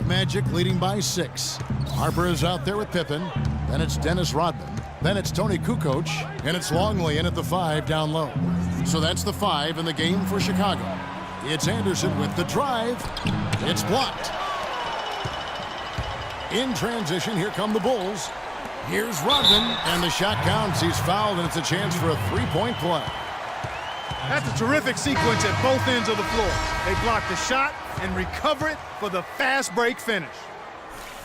Magic leading by 6. Harper is out there with Pippen. Then it's Dennis Rodman. Then it's Tony Kukoc. And it's Longley in at the 5 down low. So that's the 5 in the game for Chicago. It's Anderson with the drive. It's blocked. In transition, here come the Bulls. Here's Rodman, and the shot counts. He's fouled, and it's a chance for a 3-point play. That's a terrific sequence at both ends of the floor. They block the shot and recover it for the fast break finish.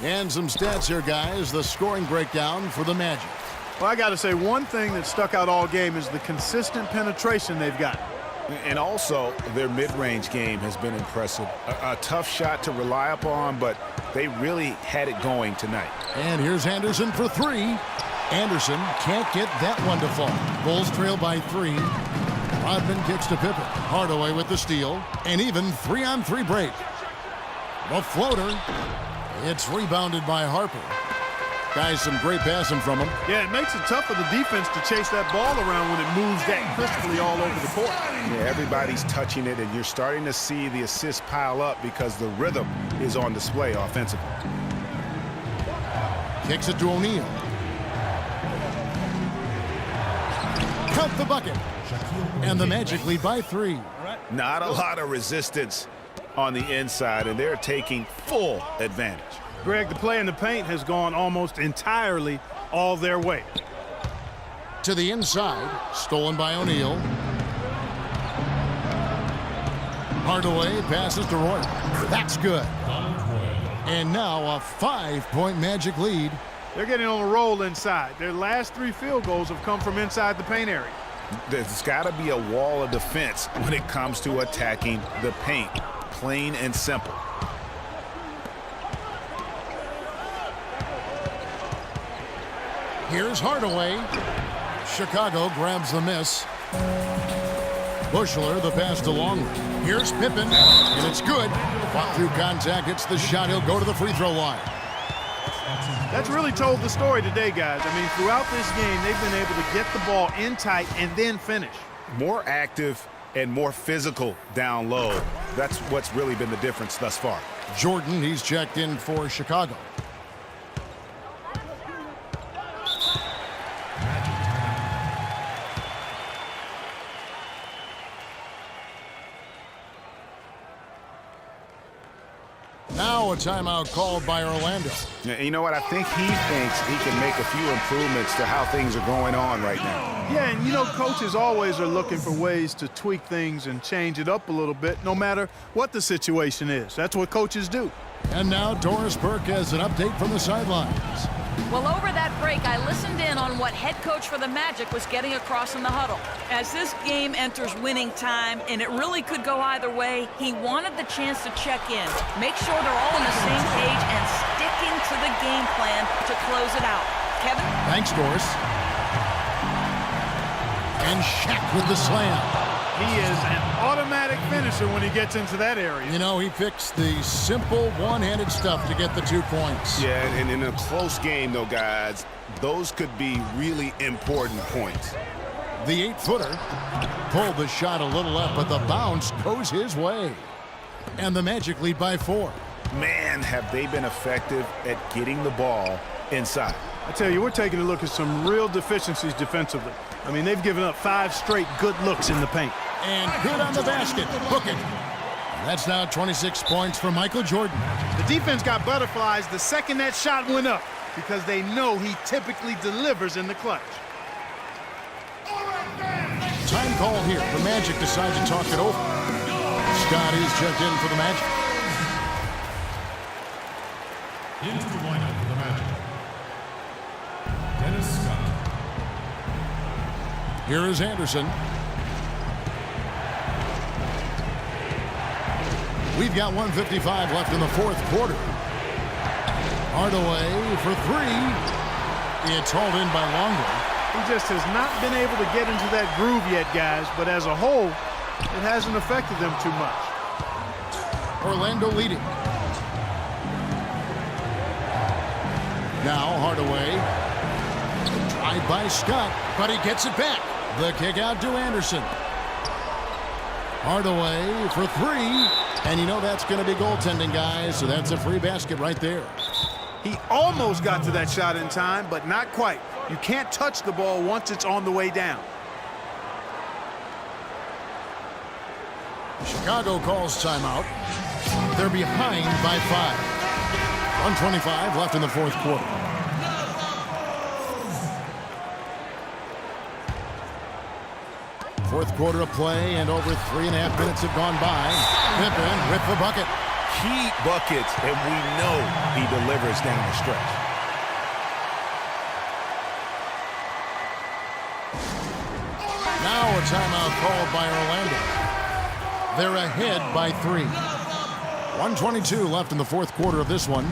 And some stats here, guys. The scoring breakdown for the Magic. Well, I got to say, one thing that stuck out all game is the consistent penetration they've got. And also, their mid-range game has been impressive. A tough shot to rely upon, but they really had it going tonight. And here's Anderson for 3. Anderson can't get that one to fall. Bulls trail by 3. Rodman kicks to Pippen. Hardaway with the steal. And even 3-on-3 break. The floater. It's rebounded by Harper. Guys, some great passing from him. Yeah, it makes it tough for the defense to chase that ball around when it moves that crisply all over the court. Yeah, everybody's touching it, and you're starting to see the assists pile up because the rhythm is on display offensively. Kicks it to O'Neal. Count the bucket. And the Magic lead by 3. Not a lot of resistance on the inside, and they're taking full advantage. Greg, the play in the paint has gone almost entirely all their way. To the inside, stolen by O'Neal. Hardaway passes to Roy. That's good. And now a 5-point Magic lead. They're getting on a roll inside. Their last 3 field goals have come from inside the paint area. There's got to be a wall of defense when it comes to attacking the paint. Plain and simple. Here's Hardaway. Chicago grabs the miss. Bushler, the pass to Longley. Here's Pippen, and it's good. Fought through contact, hits the shot. He'll go to the free throw line. That's really told the story today, guys. I mean, throughout this game, they've been able to get the ball in tight and then finish. More active and more physical down low. That's what's really been the difference thus far. Jordan, he's checked in for Chicago. Now a timeout called by Orlando. You know what? I think he thinks he can make a few improvements to how things are going on right now. Yeah, and you know, coaches always are looking for ways to tweak things and change it up a little bit, no matter what the situation is. That's what coaches do. And now Doris Burke has an update from the sidelines. Well, over that break, I listened in on what head coach for the Magic was getting across in the huddle. As this game enters winning time, and it really could go either way, he wanted the chance to check in, make sure they're all on the same page, and sticking to the game plan to close it out. Kevin? Thanks, Doris. And Shaq with the slam. He is an automatic finisher when he gets into that area. You know, he picks the simple one-handed stuff to get the 2 points. Yeah, and in a close game, though, guys, those could be really important points. The 8-footer pulled the shot a little left, but the bounce goes his way. And the Magic lead by 4. Man, have they been effective at getting the ball inside. I tell you, we're taking a look at some real deficiencies defensively. I mean, they've given up 5 straight good looks in the paint. And good on the basket. Book it. That's now 26 points for Michael Jordan. The defense got butterflies the second that shot went up because they know he typically delivers in the clutch. Time call here. The Magic decide to talk it over. Scott is checked in for the Magic. Into the lineup for the Magic, Dennis Scott. Here is Anderson. We've got 1:55 left in the 4th quarter. Hardaway for 3. It's hauled in by Longley. He just has not been able to get into that groove yet, guys, but as a whole, it hasn't affected them too much. Orlando leading. Now Hardaway. Drive by Scott, but he gets it back. The kick out to Anderson. Hardaway for three. And you know that's going to be goaltending, guys, so that's a free basket right there. He almost got to that shot in time, but not quite. You can't touch the ball once it's on the way down. Chicago calls timeout. They're behind by 5. 1:25 left in the fourth quarter. Fourth quarter of play, and over 3.5 minutes have gone by. Pippen with the bucket. Key buckets, and we know he delivers down the stretch. Now a timeout called by Orlando. They're ahead by 3. 1:22 left in the fourth quarter of this one.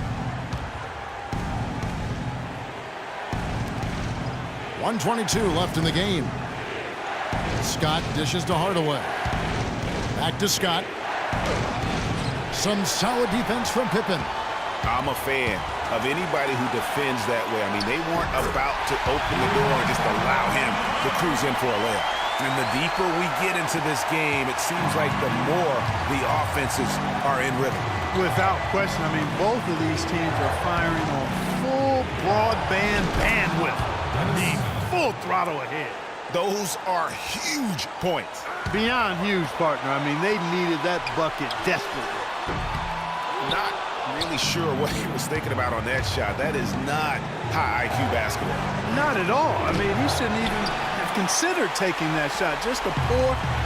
1:22 left in the game. Scott dishes to Hardaway. Back to Scott. Some solid defense from Pippen. I'm a fan of anybody who defends that way. I mean, they weren't about to open the door and just allow him to cruise in for a layup. And the deeper we get into this game, it seems like the more the offenses are in rhythm. Without question, I mean, both of these teams are firing on full broadband bandwidth. I mean, full throttle ahead. Those are huge points. Beyond huge, partner. I mean, they needed that bucket desperately. Not really sure what he was thinking about on that shot. That is not high IQ basketball. Not at all. I mean, he shouldn't even have considered taking that shot. Just a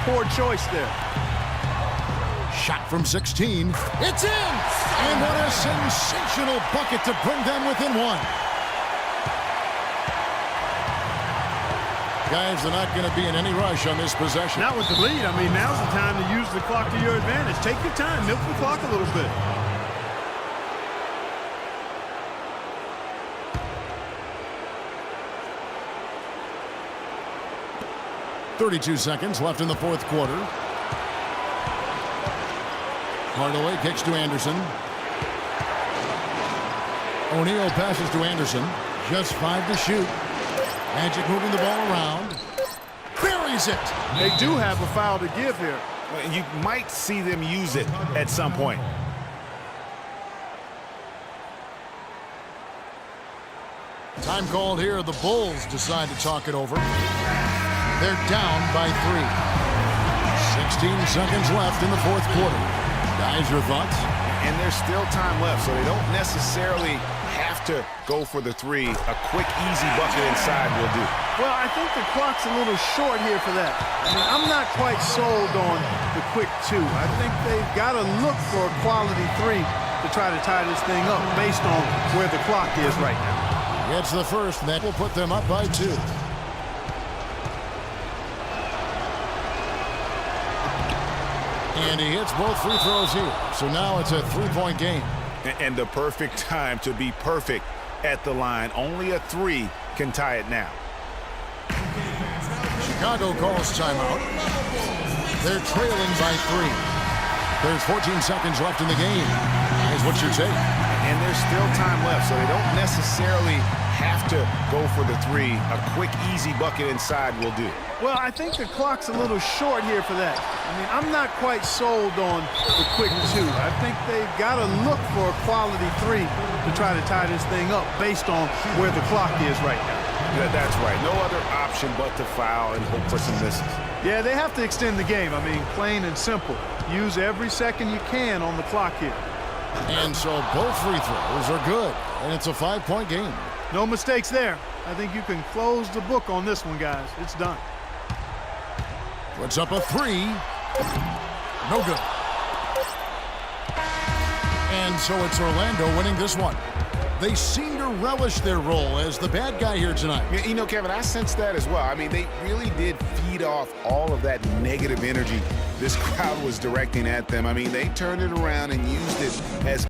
poor choice there. Shot from 16. It's in! And what a sensational bucket to bring them within 1. Guys, they're not going to be in any rush on this possession. Not with the lead. I mean, now's the time to use the clock to your advantage. Take your time. Milk the clock a little bit. .32 seconds left in the fourth quarter. Hardaway kicks to Anderson. O'Neal passes to Anderson. Just 5 to shoot. Magic moving the ball around. Buries it. They do have a foul to give here. You might see them use it at some point. Time called here. The Bulls decide to talk it over. They're down by 3. 16 seconds left in the fourth quarter. Guys, your thoughts? And there's still time left, so they don't necessarily have to go for the 3. A quick, easy bucket inside will do. Well, I think the clock's a little short here for that. I mean, I'm not quite sold on the quick 2. I think they've got to look for a quality 3 to try to tie this thing up based on where the clock is right now. Gets the first, and that will put them up by 2. And he hits both free throws here. So now it's a 3-point game. And the perfect time to be perfect at the line. Only a 3 can tie it now. Chicago calls timeout. They're trailing by 3. There's 14 seconds left in the game. Guys, what's your take? And there's still time left, so they don't necessarily have to go for the 3. A quick, easy bucket inside will do. Well, I think the clock's a little short here for that. I mean, I'm not quite sold on the quick 2. I think they've got to look for a quality 3 to try to tie this thing up based on where the clock is right now. That's right. No other option but to foul and hope for some misses. Yeah, they have to extend the game. I mean, plain and simple. Use every second you can on the clock here. And so both free throws are good. And it's a 5-point game. No mistakes there. I think you can close the book on this one, guys. It's done. Puts up a 3. No good. And so it's Orlando winning this one. They seem to relish their role as the bad guy here tonight. You know, Kevin, I sense that as well. I mean, they really did feed off all of that negative energy this crowd was directing at them. I mean, they turned it around and used it as